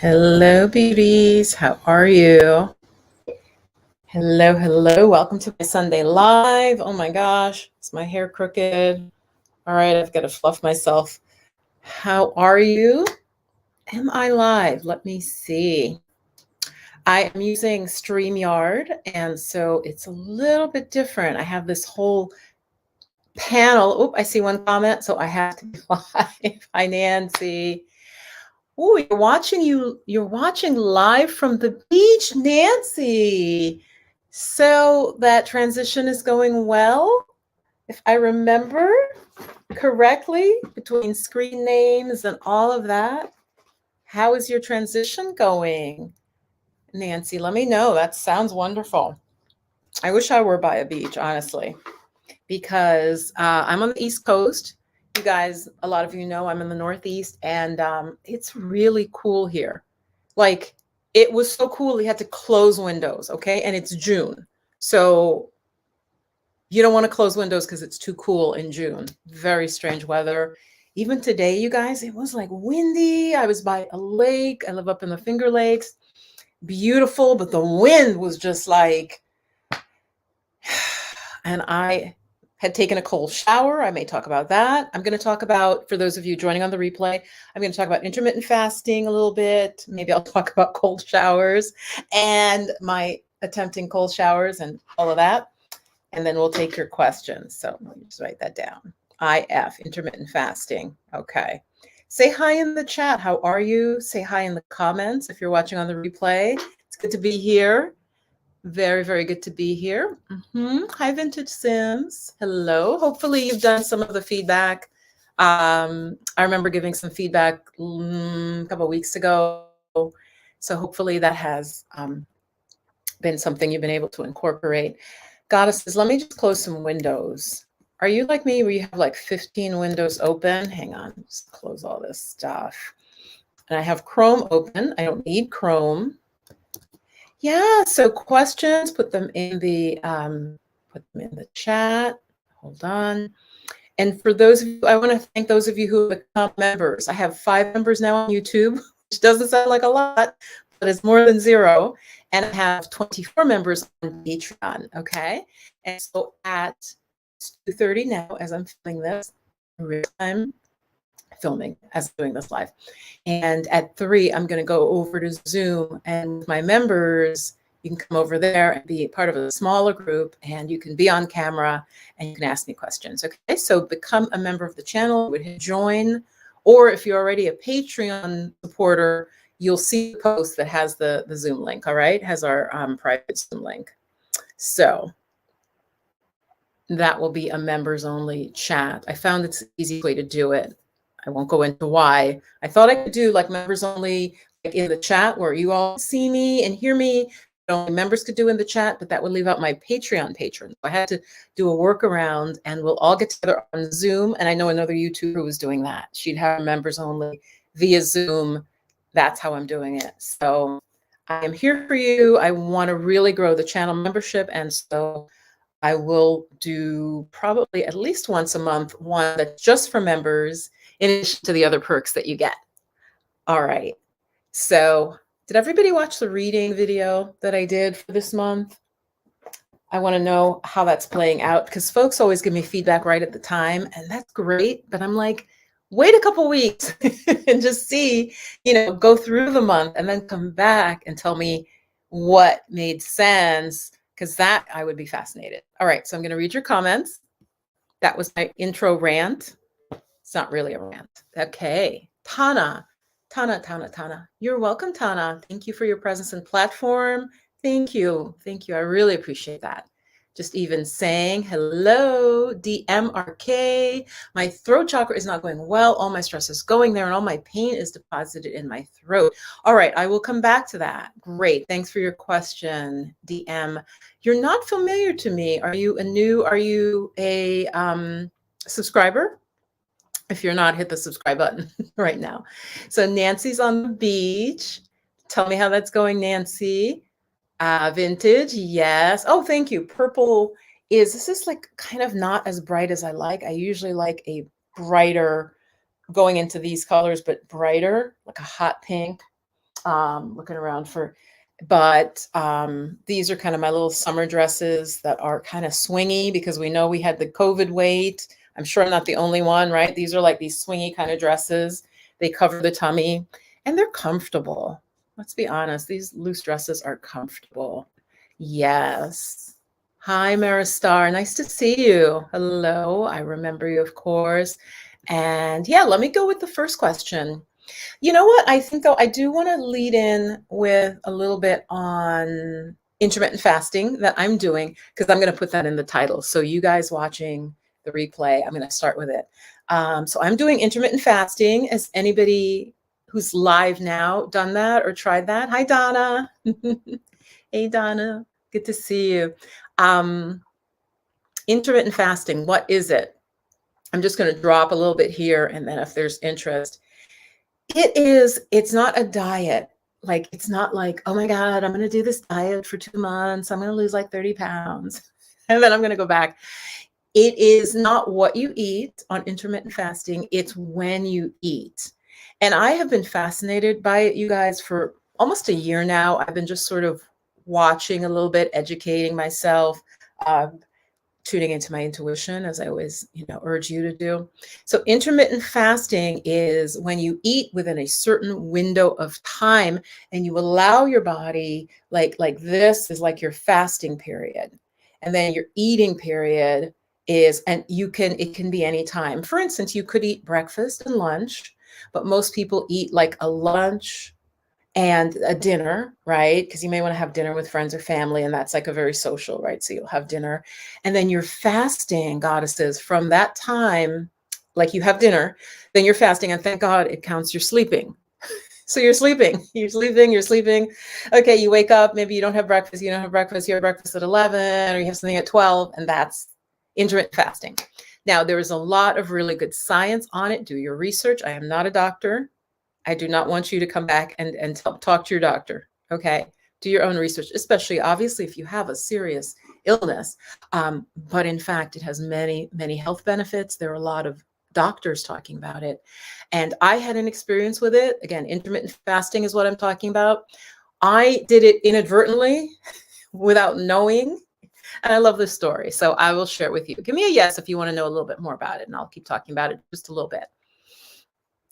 Hello, beauties. How are you? Hello, hello. Welcome to my Sunday live. Oh my gosh, is my hair crooked? All right, I've got to fluff myself. How are you? Am I live? Let me see. I am using StreamYard, and so it's a little bit different. I have this whole panel. Oh, I see one comment, so I have to be live. Hi, Nancy. Oh, you're watching live from the beach, Nancy. So that transition is going well, if I remember correctly, between screen names and all of that. How is your transition going, Nancy? Let me know. That sounds wonderful. I wish I were by a beach, honestly, because I'm on the East Coast. You guys, a lot of you know I'm in the Northeast, and it's really cool here. Like, it was so cool, we had to close windows, okay? And it's June. So you don't want to close windows because it's too cool in June. Very strange weather. Even today, you guys, it was like windy. I was by a lake. I live up in the Finger Lakes. Beautiful, but the wind was just like, and I had taken a cold shower. I may talk about that. I'm going to talk about, for those of you joining on the replay, I'm going to talk about intermittent fasting a little bit. Maybe I'll talk about cold showers and my attempting cold showers and all of that. And then we'll take your questions. So let me just write that down. IF, intermittent fasting. Okay. Say hi in the chat. How are you? Say hi in the comments if you're watching on the replay. It's good to be here. Very, very good to be here. Hi, Vintage Sims. Hello. Hopefully you've done some of the feedback. I remember giving some feedback a couple of weeks ago. So hopefully that has been something you've been able to incorporate. Goddesses, let me just close some windows. Are you like me where you have like 15 windows open? Hang on, just close all this stuff. And I have Chrome open. I don't need Chrome. Yeah, so questions, put them in the chat. Hold on. And for those of you, I want to thank those of you who have become members. I have 5 members now on YouTube, which doesn't sound like a lot, but it's more than 0. And I have 24 members on Patreon, okay? And so at 2:30 now, as I'm filming this, real time filming as I'm doing this live. And at 3, I'm going to go over to Zoom, and with my members, you can come over there and be part of a smaller group, and you can be on camera and you can ask me questions. Okay, so become a member of the channel, would hit join, or if you're already a Patreon supporter, you'll see the post that has the Zoom link. All right, has our private Zoom link. So that will be a members only chat. I found it's the easy way to do it. I won't go into why. I thought I could do like members only, like in the chat where you all see me and hear me. Only members could do in the chat, but that would leave out my Patreon patrons. I had to do a workaround, and we'll all get together on Zoom. And I know another YouTuber who was doing that. She'd have members only via Zoom. That's how I'm doing it. So I am here for you. I want to really grow the channel membership, and so I will do probably at least once a month, one that's just for members, in addition to the other perks that you get. All right. So did everybody watch the reading video that I did for this month? I want to know how that's playing out, because folks always give me feedback right at the time, and that's great. But I'm like, wait a couple weeks and just see, go through the month and then come back and tell me what made sense, because that I would be fascinated. All right, so I'm going to read your comments. That was my intro rant. It's not really a rant. Okay, Tana. You're welcome, Tana. Thank you for your presence and platform. Thank you. I really appreciate that. Just even saying hello, DMRK. My throat chakra is not going well. All my stress is going there, and all my pain is deposited in my throat. All right, I will come back to that. Great. Thanks for your question, DM. You're not familiar to me. Are you a subscriber? If you're not, hit the subscribe button right now. So Nancy's on the beach. Tell me how that's going, Nancy. Vintage, yes. Oh, thank you. Purple this is like kind of not as bright as I like. I usually like a brighter, going into these colors, but brighter, like a hot pink. Looking around for, but these are kind of my little summer dresses that are kind of swingy because we know we had the COVID weight. I'm sure I'm not the only one, right? These are like these swingy kind of dresses. They cover the tummy and they're comfortable. Let's be honest, these loose dresses are comfortable. Yes. Hi, Maristar. Nice to see you. Hello. I remember you, of course. And yeah, let me go with the first question. You know what? I think though I do want to lead in with a little bit on intermittent fasting that I'm doing because I'm going to put that in the title. So you guys watching the replay, I'm going to start with it. So I'm doing intermittent fasting. Has anybody who's live now done that or tried that? Hi, Donna. Hey, Donna. Good to see you. Intermittent fasting, what is it? I'm just going to drop a little bit here, and then if there's interest, it's not a diet. Like, it's not like, oh my God, I'm going to do this diet for 2 months. I'm going to lose like 30 pounds. And then I'm going to go back. It is not what you eat on intermittent fasting. It's when you eat. And I have been fascinated by it, you guys, for almost a year now. I've been just sort of watching a little bit, educating myself, tuning into my intuition, as I always, urge you to do. So intermittent fasting is when you eat within a certain window of time and you allow your body, like this is like your fasting period. And then your eating period is, and it can be any time. For instance, you could eat breakfast and lunch, but most people eat like a lunch and a dinner, right? Because you may want to have dinner with friends or family, and that's like a very social, right? So you'll have dinner. And then you're fasting, goddesses, from that time, like you have dinner, then you're fasting, and thank God it counts you're sleeping. So you're sleeping, you're sleeping. Okay, you wake up, maybe you don't have breakfast, you have breakfast at 11, or you have something at 12, and that's intermittent fasting. Now, there is a lot of really good science on it. Do your research. I am not a doctor. I do not want you to come back and talk to your doctor. Okay. Do your own research, especially obviously if you have a serious illness. But in fact, it has many, many health benefits. There are a lot of doctors talking about it. And I had an experience with it. Again, intermittent fasting is what I'm talking about. I did it inadvertently without knowing. And I love this story. So I will share it with you. Give me a yes if you want to know a little bit more about it, and I'll keep talking about it just a little bit.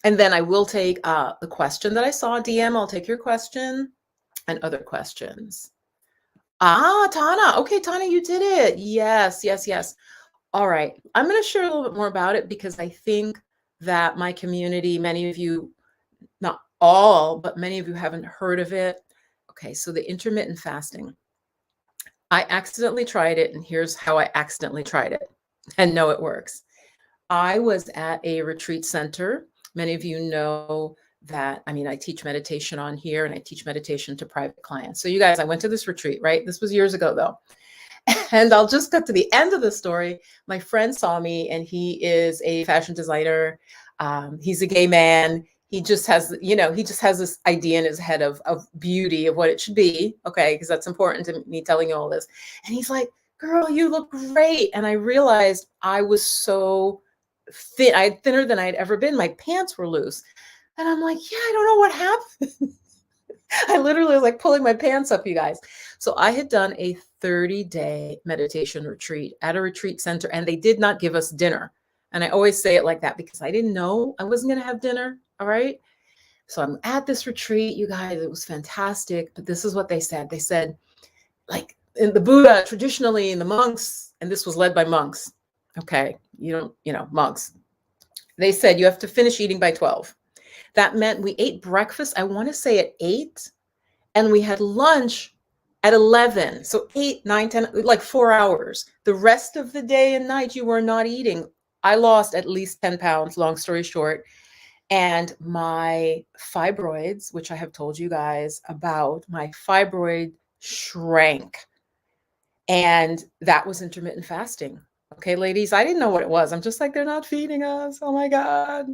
And then I will take the question that I saw DM. I'll take your question and other questions. Tana. Okay, Tana, you did it. Yes. All right. I'm going to share a little bit more about it because I think that my community, many of you, not all, but many of you haven't heard of it. Okay, so the intermittent fasting. I accidentally tried it, and here's how I accidentally tried it and know it works. I was at a retreat center. Many of you know that, I teach meditation on here, and I teach meditation to private clients. So you guys, I went to this retreat, right? This was years ago though. And I'll just cut to the end of the story. My friend saw me, and he is a fashion designer. He's a gay man. He just has this idea in his head of beauty, of what it should be. Okay, because that's important to me telling you all this. And he's like, girl, you look great. And I realized I was so thin. I had thinner than I'd ever been. My pants were loose. And I'm like, yeah, I don't know what happened. I literally was like pulling my pants up, you guys. So I had done a 30-day meditation retreat at a retreat center, and they did not give us dinner. And I always say it like that because I didn't know I wasn't going to have dinner. All right. So I'm at this retreat, you guys. It was fantastic. But this is what they said. They said, like, in the Buddha, traditionally, in the monks, and this was led by monks. Okay. Monks. They said you have to finish eating by 12. That meant we ate breakfast, I want to say at 8, and we had lunch at 11. So 8, 9, 10, like 4 hours. The rest of the day and night, you were not eating. I lost at least 10 pounds, long story short. And my fibroids, which I have told you guys about, my fibroid shrank. And that was intermittent fasting. Okay, ladies, I didn't know what it was. I'm just like, they're not feeding us. Oh my God.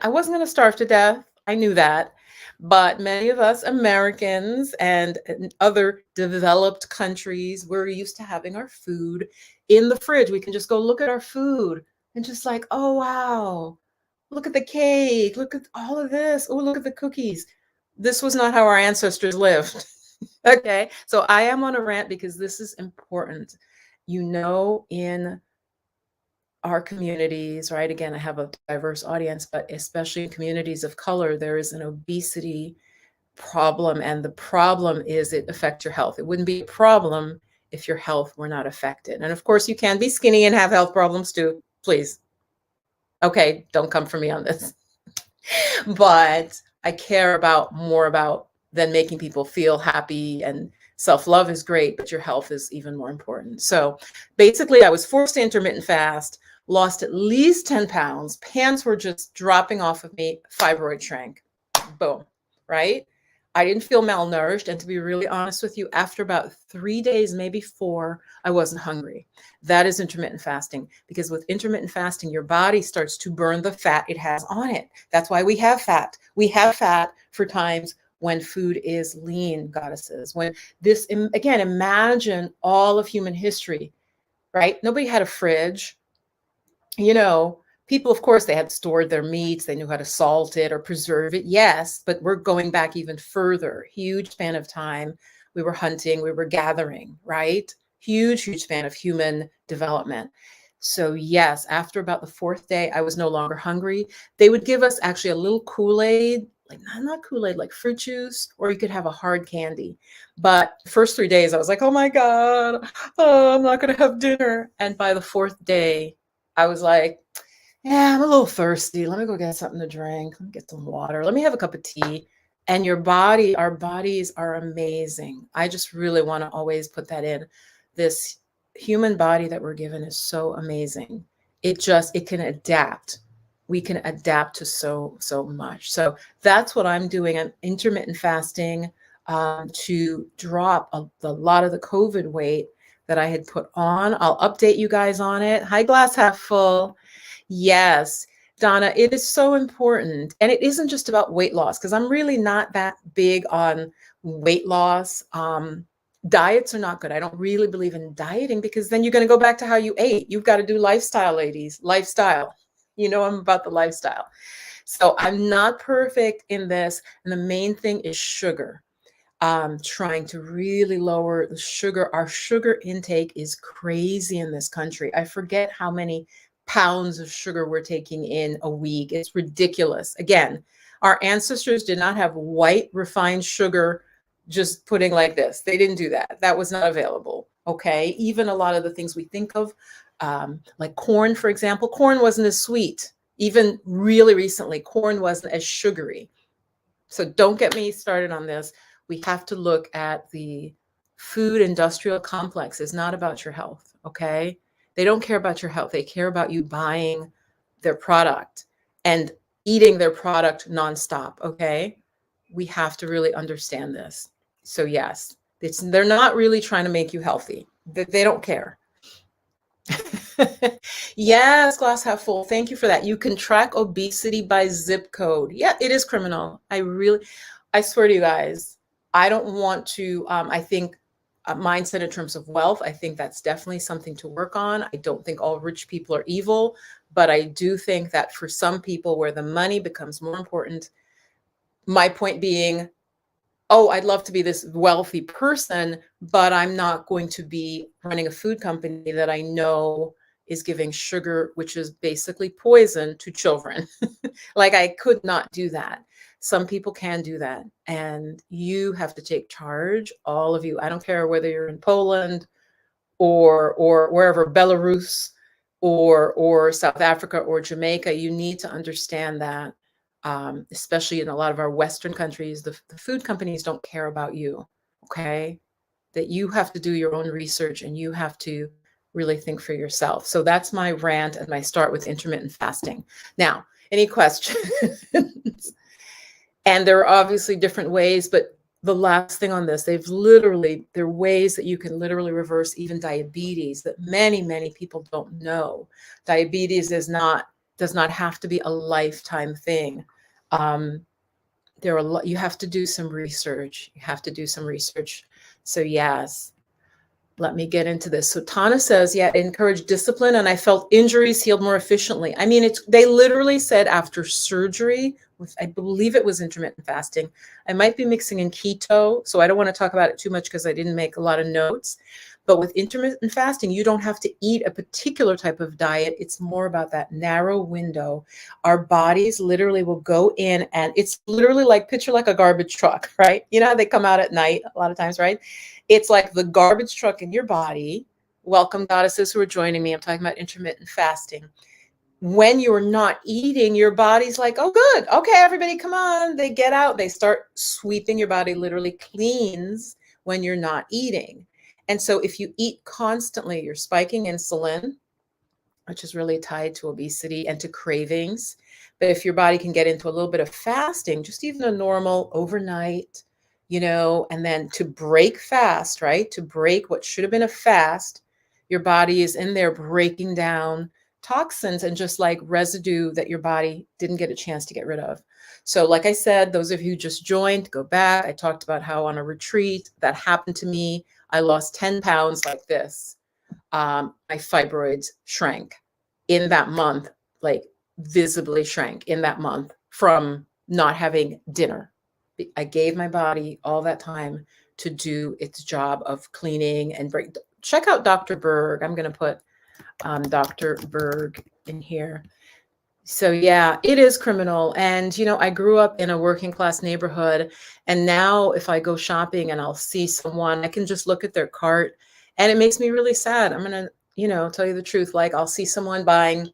I wasn't going to starve to death. I knew that. But many of us Americans and other developed countries, we're used to having our food in the fridge. We can just go look at our food and just like, oh, wow, look at the cake. Look at all of this. Oh, look at the cookies. This was not how our ancestors lived. Okay. So I am on a rant because this is important. In our communities, right? Again, I have a diverse audience, but especially in communities of color, there is an obesity problem. And the problem is it affects your health. It wouldn't be a problem if your health were not affected. And of course, you can be skinny and have health problems too. Please. Okay, don't come for me on this. But I care more about than making people feel happy, and self-love is great, but your health is even more important. So basically I was forced to intermittent fast, lost at least 10 pounds. Pants were just dropping off of me. Fibroid shrank. Boom. Right? I didn't feel malnourished. And to be really honest with you, after about 3 days, maybe 4, I wasn't hungry. That is intermittent fasting, because with intermittent fasting, your body starts to burn the fat it has on it. That's why we have fat. We have fat for times when food is lean, goddesses. Again, imagine all of human history, right? Nobody had a fridge. People, of course, they had stored their meats. They knew how to salt it or preserve it. Yes, but we're going back even further. Huge span of time. We were hunting, we were gathering, right? Huge, huge span of human development. So yes, after about the 4th day, I was no longer hungry. They would give us actually a little Kool-Aid, like not Kool-Aid, like fruit juice, or you could have a hard candy. But the first 3 days, I was like, oh my God, oh, I'm not going to have dinner. And by the 4th day, I was like, yeah, I'm a little thirsty. Let me go get something to drink. Let me get some water. Let me have a cup of tea. And our bodies are amazing. I just really want to always put that in. This human body that we're given is so amazing. It can adapt. We can adapt to so much. So that's what I'm doing. I'm intermittent fasting to drop a lot of the COVID weight that I had put on. I'll update you guys on it. Hi, glass half full. Yes, Donna, it is so important. And it isn't just about weight loss, because I'm really not that big on weight loss. Diets are not good. I don't really believe in dieting, because then you're going to go back to how you ate. You've got to do lifestyle, ladies. Lifestyle. I'm about the lifestyle. So I'm not perfect in this. And the main thing is sugar. Trying to really lower the sugar. Our sugar intake is crazy in this country. I forget how many pounds of sugar we're taking in a week. It's ridiculous. Again, our ancestors did not have white refined sugar just putting like this. They didn't do that. That was not available. Okay. Even a lot of the things we think of, like corn, for example, corn wasn't as sweet. Even really recently, corn wasn't as sugary. So don't get me started on this. We have to look at the food industrial complex. It's not about your health. Okay. They don't care about your health. They care about you buying their product and eating their product nonstop. Okay. We have to really understand this. So yes, they're not really trying to make you healthy. They don't care. Yes, glass half full. Thank you for that. You can track obesity by zip code. Yeah, it is criminal. I swear to you guys, I don't want to, I think mindset in terms of wealth, I think that's definitely something to work on. I don't think all rich people are evil, but I do think that for some people where the money becomes more important, my point being, oh, I'd love to be this wealthy person, but I'm not going to be running a food company that I know is giving sugar, which is basically poison, to children. Like, I could not do that. Some people can do that. And you have to take charge, all of you. I don't care whether you're in Poland or wherever, Belarus or South Africa or Jamaica. You need to understand that, especially in a lot of our Western countries, the food companies don't care about you, okay? That you have to do your own research and you have to really think for yourself. So that's my rant and my start with intermittent fasting. Now, any questions? And there are obviously different ways, but the last thing on this, there are ways that you can literally reverse even diabetes that many, many people don't know. Diabetes does not have to be a lifetime thing. You have to do some research. So yes, let me get into this. So Tana says, yeah, it encouraged discipline and I felt injuries healed more efficiently. I mean, they literally said after surgery, with, I believe it was intermittent fasting. I might be mixing in keto, so I don't want to talk about it too much because I didn't make a lot of notes. But with intermittent fasting, you don't have to eat a particular type of diet. It's more about that narrow window. Our bodies literally will go in, and it's literally like, picture like a garbage truck, right? You know how they come out at night a lot of times, right? It's like the garbage truck in your body. Welcome, goddesses who are joining me. I'm talking about intermittent fasting. When you're not eating, your body's like, oh, good. Okay, everybody, come on. They get out. They start sweeping your body, literally cleans when you're not eating. And so if you eat constantly, you're spiking insulin, which is really tied to obesity and to cravings. But if your body can get into a little bit of fasting, just even a normal overnight, and then to break fast, right? To break what should have been a fast, your body is in there breaking down toxins and just like residue that your body didn't get a chance to get rid of. So like I said, those of you who just joined, go back. I talked about how on a retreat that happened to me. I lost 10 pounds like this. My fibroids shrank in that month, like visibly shrank in that month from not having dinner. I gave my body all that time to do its job of cleaning and break. Check out Dr. Berg. I'm going to put Dr. Berg in here. So yeah, it is criminal. And, I grew up in a working class neighborhood. And now if I go shopping and I'll see someone, I can just look at their cart and it makes me really sad. I'm going to, tell you the truth. Like I'll see someone buying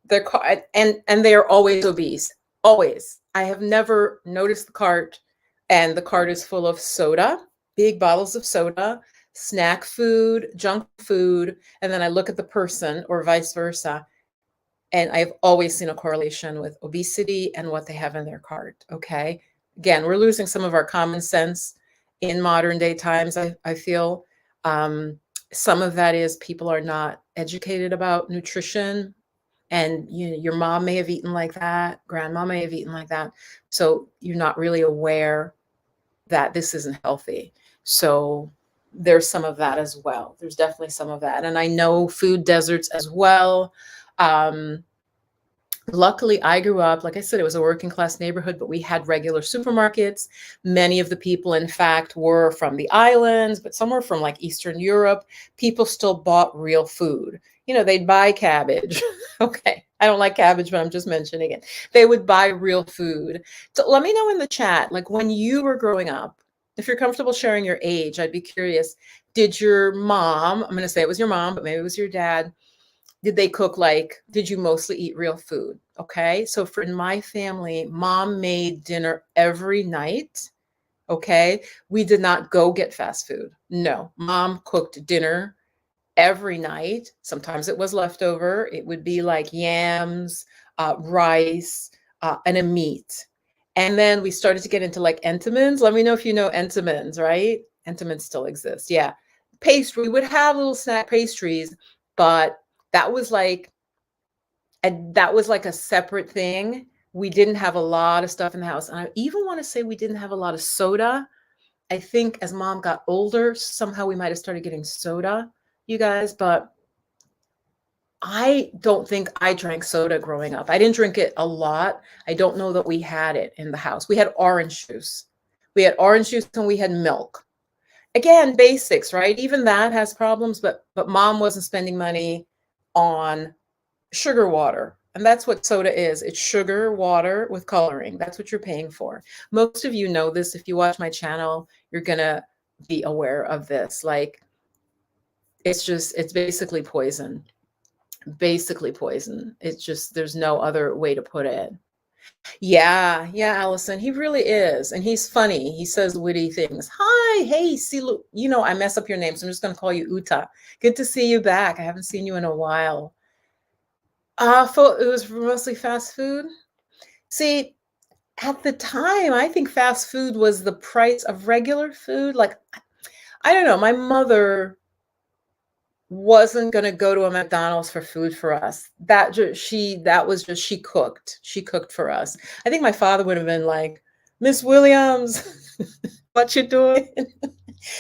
their cart and they are always obese. Always. I have never noticed the cart and the cart is full of soda, big bottles of soda, snack food, junk food. And then I look at the person or vice versa. And I've always seen a correlation with obesity and what they have in their cart. Okay. Again, we're losing some of our common sense in modern day times. I feel some of that is people are not educated about nutrition. And your mom may have eaten like that. Grandma may have eaten like that. So you're not really aware that this isn't healthy. So there's some of that as well. There's definitely some of that. And I know food deserts as well. Luckily, I grew up, like I said, it was a working class neighborhood, but we had regular supermarkets. Many of the people, in fact, were from the islands, but some were from like Eastern Europe. People still bought real food. They'd buy cabbage. Okay. I don't like cabbage, but I'm just mentioning it. They would buy real food. So let me know in the chat, like when you were growing up, if you're comfortable sharing your age, I'd be curious. Did your mom, I'm going to say it was your mom, but maybe it was your dad, did they cook did you mostly eat real food? Okay. So in my family, mom made dinner every night. Okay. We did not go get fast food. No, mom cooked dinner every night. Sometimes it was leftover. It would be like yams, rice, and a meat. And then we started to get into like Entenmann's. Let me know if you know Entenmann's, right? Entenmann's still exists. Yeah. Pastry. We would have little snack pastries, but that was like a separate thing. We didn't have a lot of stuff in the house. And I even want to say we didn't have a lot of soda. I think as mom got older, somehow we might have started getting soda, you guys, but I don't think I drank soda growing up. I didn't drink it a lot. I don't know that we had it in the house. We had orange juice. We had orange juice and we had milk. Again, basics, right? Even that has problems, but mom wasn't spending money on sugar water. And that's what soda is. It's sugar water with coloring. That's what you're paying for. Most of you know this. If you watch my channel, you're going to be aware of this. Like, it's basically poison. Basically poison. It's just, there's no other way to put it. Yeah, Allison, he really is. And he's funny. He says witty things. Hi, hey, Silu. I mess up your name, so I'm just going to call you Uta. Good to see you back. I haven't seen you in a while. It was mostly fast food. See, at the time, I think fast food was the price of regular food. Like, I don't know. My mother wasn't going to go to a McDonald's for food for us. She cooked. She cooked for us. I think my father would have been like, Miss Williams, what you doing?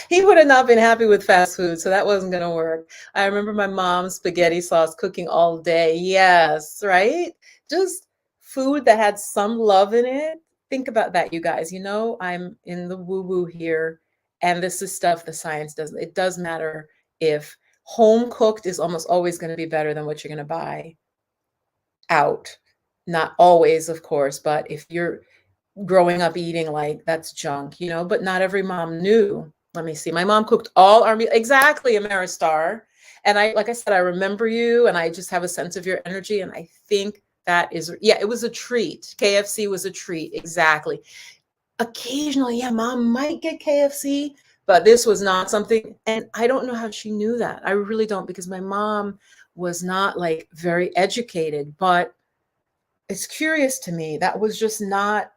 He would have not been happy with fast food, so that wasn't going to work. I remember my mom's spaghetti sauce cooking all day. Yes, right? Just food that had some love in it. Think about that, you guys. You know, I'm in the woo-woo here, and this is stuff the science doesn't. It does matter if home cooked is almost always going to be better than what you're going to buy out. Not always, of course, but if you're growing up eating like that's junk, you know, but not every mom knew. Let me see. My mom cooked all our meal. Exactly, Ameristar. And I, like I said, I remember you and I just have a sense of your energy. And I think that is, yeah, it was a treat. KFC was a treat. Exactly. Occasionally, yeah, mom might get KFC, but this was not something. And I don't know how she knew that. I really don't, because my mom was not like very educated, but it's curious to me. That was just not,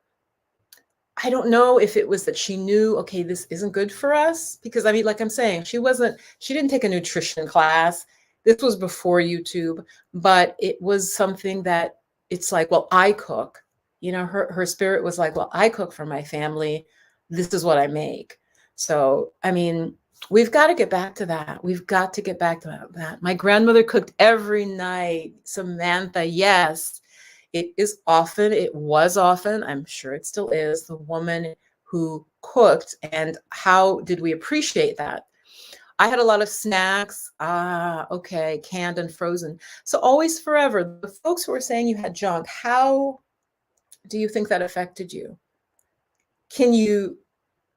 I don't know if it was that she knew, okay, this isn't good for us. Because I mean, like I'm saying, she didn't take a nutrition class. This was before YouTube, but it was something that it's like, well, I cook. You know, her spirit was like, well, I cook for my family. This is what I make. So, I mean, we've got to get back to that. We've got to get back to that. My grandmother cooked every night. Samantha, yes. It was often, I'm sure it still is, the woman who cooked. And how did we appreciate that? I had a lot of snacks. Okay, canned and frozen. So always forever, the folks who were saying you had junk, how do you think that affected you? Can you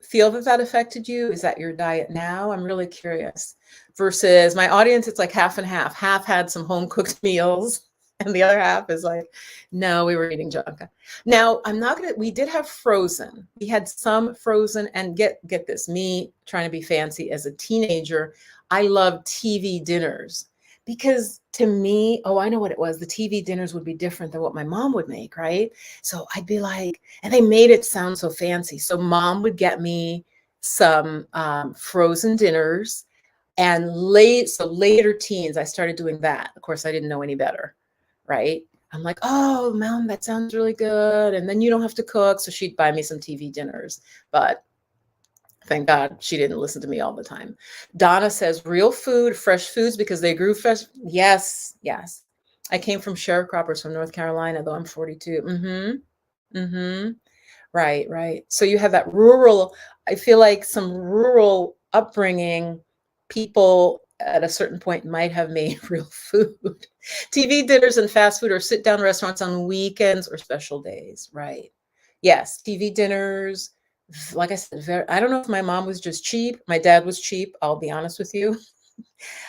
feel that that affected you? Is that your diet now? I'm really curious. Versus my audience, it's like half and half. Half had some home cooked meals, and the other half is like, no, we were eating junk. Now, we did have frozen. We had some frozen, and get this, me trying to be fancy as a teenager, I loved TV dinners. Because to me, oh, I know what it was. The TV dinners would be different than what my mom would make, right? So I'd be like, and they made it sound so fancy. So mom would get me some frozen dinners, and later teens, I started doing that. Of course, I didn't know any better, right? I'm like, oh, mom, that sounds really good. And then you don't have to cook. So she'd buy me some TV dinners. But thank God she didn't listen to me all the time. Donna says real food, fresh foods because they grew fresh. Yes, yes. I came from sharecroppers from North Carolina, though I'm 42. Mm-hmm. Mm-hmm. Right, right. So you have that rural, I feel like some rural upbringing, people at a certain point might have made real food. TV dinners and fast food or sit down restaurants on weekends or special days. Right. Yes, TV dinners. Like I said, I don't know if my mom was just cheap. My dad was cheap. I'll be honest with you.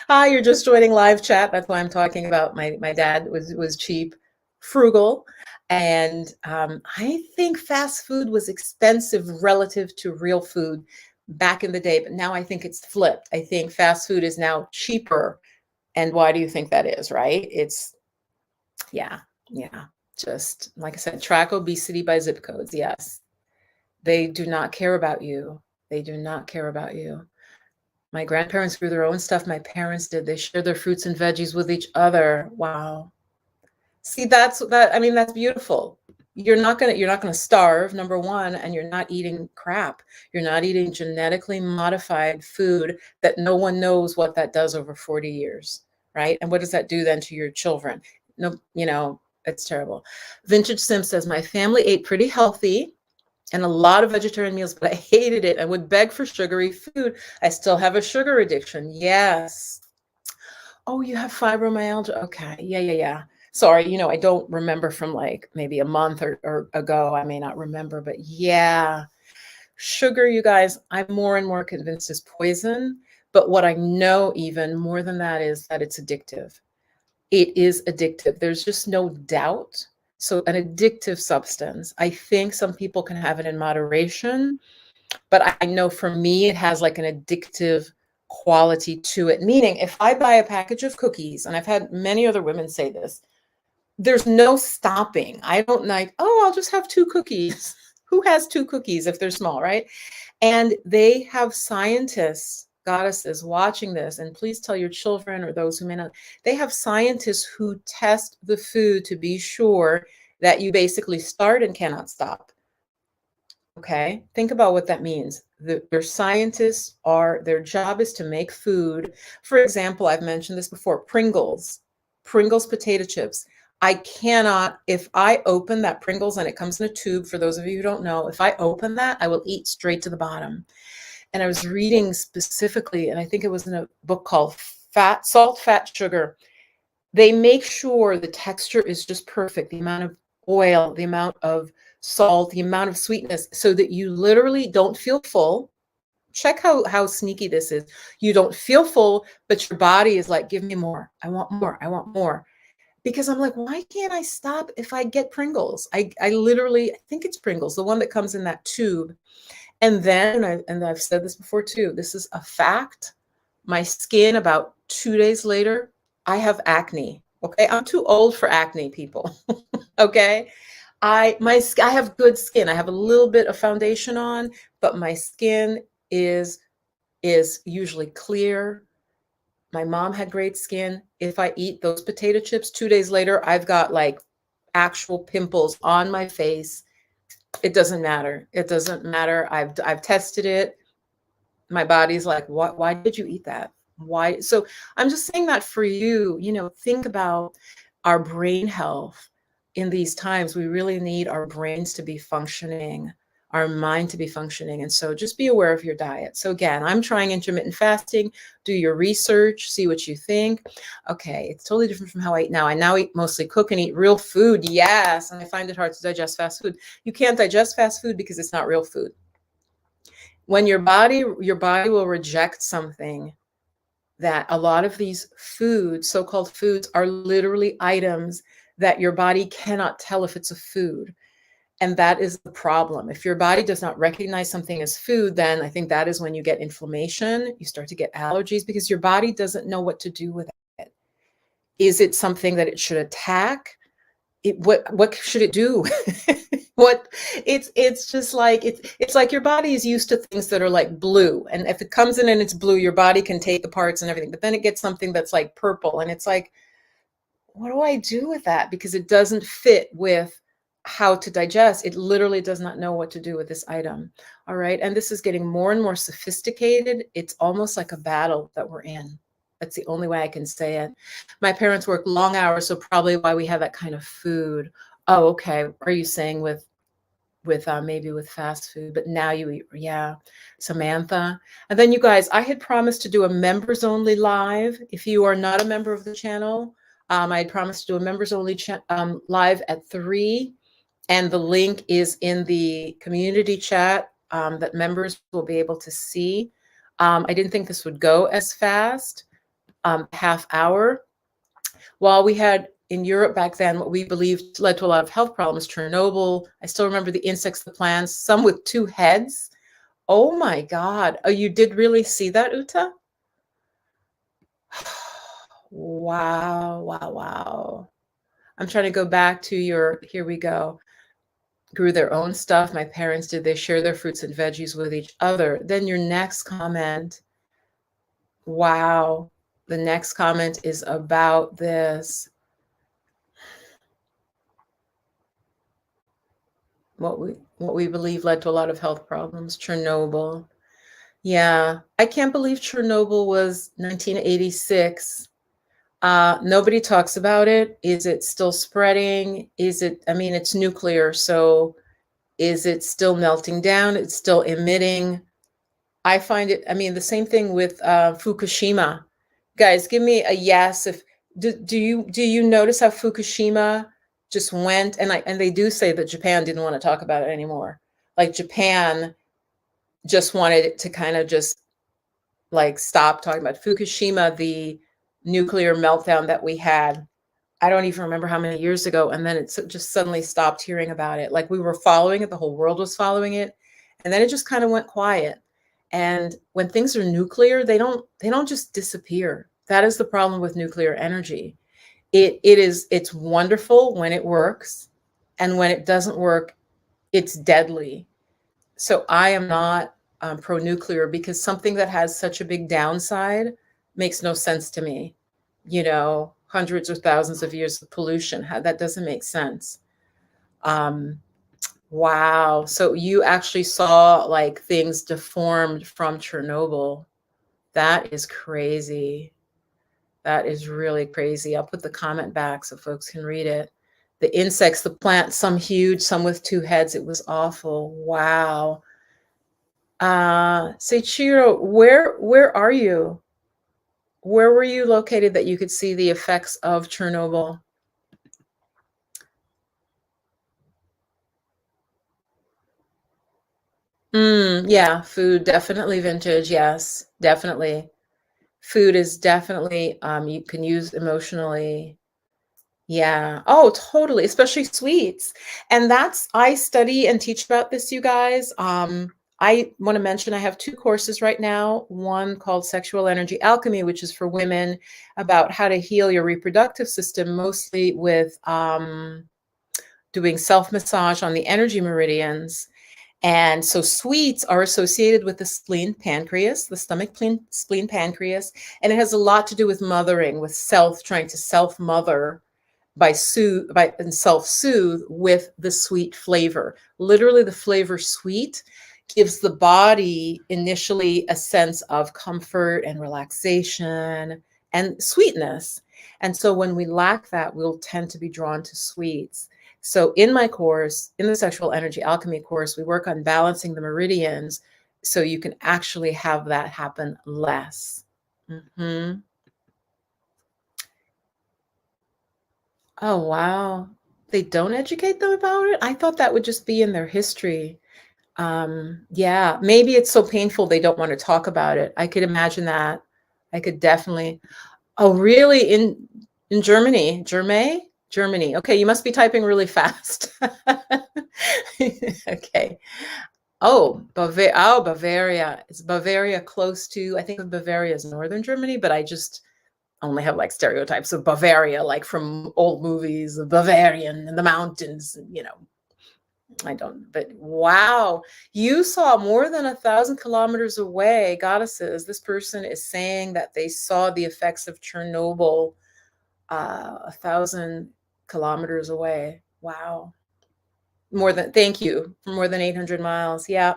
Hi, you're just joining live chat. That's why I'm talking about my dad was cheap, frugal. And I think fast food was expensive relative to real food back in the day, but now I think it's flipped. I think fast food is now cheaper. And why do you think that is, right? Yeah, yeah. Just like I said, track obesity by zip codes. Yes. They do not care about you. They do not care about you. My grandparents grew their own stuff. My parents did. They shared their fruits and veggies with each other. Wow. See, I mean, that's beautiful. You're not gonna starve, number one, and you're not eating crap. You're not eating genetically modified food that no one knows what that does over 40 years, right? And what does that do then to your children? No, it's terrible. Vintage Sim says, my family ate pretty healthy and a lot of vegetarian meals, but I hated it. I would beg for sugary food. I still have a sugar addiction. Yes. Oh, you have fibromyalgia. Okay. Yeah, yeah, yeah. Sorry, I don't remember from like maybe a month or ago. I may not remember, but yeah. Sugar, you guys, I'm more and more convinced is poison. But what I know even more than that is that it's addictive. It is addictive. There's just no doubt. So an addictive substance. I think some people can have it in moderation, but I know for me, it has like an addictive quality to it. Meaning if I buy a package of cookies, and I've had many other women say this, there's no stopping. I don't like, oh, I'll just have 2 cookies. Who has 2 cookies if they're small, right? And they have scientists, goddesses, watching this, and please tell your children or those who may not, they have scientists who test the food to be sure that you basically start and cannot stop. Okay, think about what that means. Their scientists their job is to make food. For example, I've mentioned this before, Pringles potato chips. I cannot, if I open that Pringles and it comes in a tube, for those of you who don't know, if I open that, I will eat straight to the bottom. And I was reading specifically, and I think it was in a book called Salt, Fat, Sugar. They make sure the texture is just perfect, the amount of oil, the amount of salt, the amount of sweetness, so that you literally don't feel full. Check how sneaky this is. You don't feel full, but your body is like, give me more. I want more. I want more. Because I'm like, why can't I stop if I get Pringles? I literally, I think it's Pringles, the one that comes in that tube. And then, and I've said this before too, this is a fact. My skin, about 2 days later, I have acne. Okay. I'm too old for acne, people. Okay. I have good skin. I have a little bit of foundation on, but my skin is usually clear. My mom had great skin. If I eat those potato chips, 2 days later, I've got like actual pimples on my face. It doesn't matter. It doesn't matter. I've tested it. My body's like, what? Why did you eat that? Why? So I'm just saying that for you, think about our brain health in these times. We really need our brains to be functioning, our mind to be functioning. And so just be aware of your diet. So again, I'm trying intermittent fasting. Do your research, see what you think. Okay, it's totally different from how I eat now. I now eat mostly cook and eat real food. Yes, and I find it hard to digest fast food. You can't digest fast food because it's not real food. When your body will reject something, that a lot of these foods, so-called foods, are literally items that your body cannot tell if it's a food. And that is the problem. If your body does not recognize something as food, then I think that is when you get inflammation, you start to get allergies, because your body doesn't know what to do with it. Is it something that it should attack? What should it do? It's just like it's like your body is used to things that are like blue, and if it comes in and it's blue, your body can take the parts and everything, but then it gets something that's like purple, and it's like, what do I do with that? Because it doesn't fit with how to digest. It literally does not know what to do with this item. All right. And this is getting more and more sophisticated. It's almost like a battle that we're in. That's the only way I can say it. My parents work long hours, so probably why we have that kind of food. Oh, okay. Are you saying with maybe with fast food, but now you eat, yeah, Samantha. And then you guys, I had promised to do a members only live. If you are not a member of the channel, I had promised to do a members only live at 3, and the link is in the community chat that members will be able to see. I didn't think this would go as fast, half hour. While we had in Europe back then, what we believed led to a lot of health problems, Chernobyl. I still remember the insects, the plants, some with 2 heads. Oh my God. Oh, you did really see that, Uta? Wow, wow, wow. I'm trying to go back to here we go. Grew their own stuff. My parents did. They share their fruits and veggies with each other. Then your next comment. Wow. The next comment is about this. What we believe led to a lot of health problems, Chernobyl. Yeah, I can't believe Chernobyl was 1986. Nobody talks about it. Is it still spreading? I mean, it's nuclear, so is it still melting down? It's still emitting. I find it, I mean, the same thing with Fukushima. Guys, give me a yes. Do you notice how Fukushima just went, and they do say that Japan didn't want to talk about it anymore. Like Japan just wanted it to kind of just like stop talking about Fukushima, the nuclear meltdown that we had. I don't even remember how many years ago, and then it just suddenly stopped hearing about it. Like we were following it, the whole world was following it, and then it just kind of went quiet. And when things are nuclear, they don't just disappear. That is the problem with nuclear energy. It's wonderful when it works, and when it doesn't work, it's deadly. So I am not pro-nuclear, because something that has such a big downside makes no sense to me. Hundreds or thousands of years of pollution, that doesn't make sense. Wow. So you actually saw like things deformed from Chernobyl. That is crazy. That is really crazy. I'll put the comment back so folks can read it. The insects, the plants, some huge, some with 2 heads. It was awful. Wow. Seichiro, where are you? Where were you located that you could see the effects of Chernobyl? Yeah, food, definitely vintage. Yes, definitely. Food is definitely, you can use emotionally. Yeah. Oh, totally, especially sweets. And that's I study and teach about this, you guys. I want to mention I have 2 courses right now. One called Sexual Energy Alchemy, which is for women about how to heal your reproductive system, mostly with doing self-massage on the energy meridians. And so sweets are associated with the spleen pancreas, the stomach spleen pancreas, and it has a lot to do with mothering, with trying to self-mother by and self-soothe with the sweet flavor. Literally, the flavor sweet gives the body initially a sense of comfort and relaxation and sweetness. And so when we lack that, we'll tend to be drawn to sweets. So in my course, in the Sexual Energy Alchemy course, we work on balancing the meridians so you can actually have that happen less. Mm-hmm. Oh, wow. They don't educate them about it? I thought that would just be in their history. Yeah, maybe it's so painful they don't want to talk about it. I could imagine that. I could definitely. Oh, really? In Germany? Germany. Okay, you must be typing really fast. Okay. Bavaria. Is Bavaria close to, I think of Bavaria as northern Germany, but I just only have like stereotypes of Bavaria, like from old movies, the Bavarian and the mountains, I don't, but wow, you saw more than 1,000 kilometers away, goddesses. This person is saying that they saw the effects of Chernobyl 1,000 kilometers away. Wow. Thank you, for more than 800 miles. Yeah.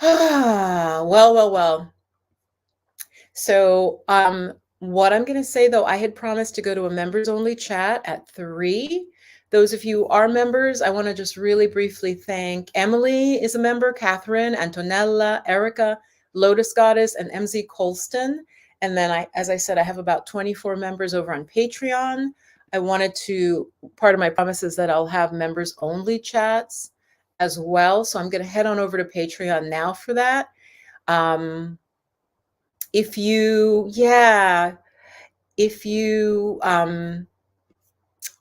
Well. So, what I'm going to say though, I had promised to go to a members only chat at 3. Those of you who are members, I want to just really briefly thank Emily is a member, Catherine, Antonella, Erica, Lotus Goddess, and MZ Colston. And then as I said, I have about 24 members over on Patreon. Part of my promise is that I'll have members only chats as well. So I'm going to head on over to Patreon now for that. If you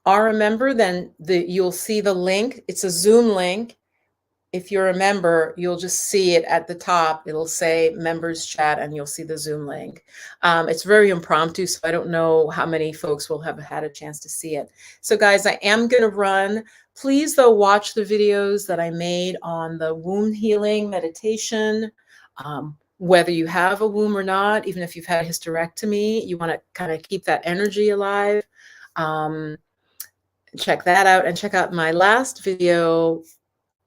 are a member, then you'll see the link. It's a Zoom link. If you're a member, you'll just see it at the top. It'll say members chat and you'll see the Zoom link. It's very impromptu, so I don't know how many folks will have had a chance to see it. So guys, I am going to run. Please, though, watch the videos that I made on the wound healing meditation. Whether you have a womb or not, even if you've had a hysterectomy, you want to kind of keep that energy alive. Check that out and check out my last video,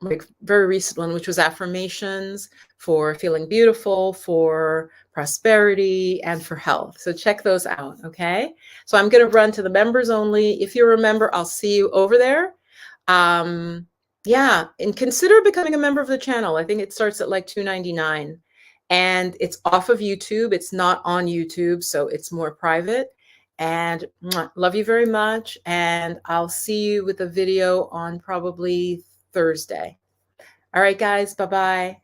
like very recent one, which was affirmations for feeling beautiful, for prosperity, and for health. So check those out, okay? So I'm going to run to the members only. If you're a member, I'll see you over there. Yeah, and consider becoming a member of the channel. I think it starts at like $2.99. And it's off of YouTube. It's not on YouTube, so it's more private. And love you very much. And I'll see you with a video on probably Thursday. All right, guys. Bye-bye.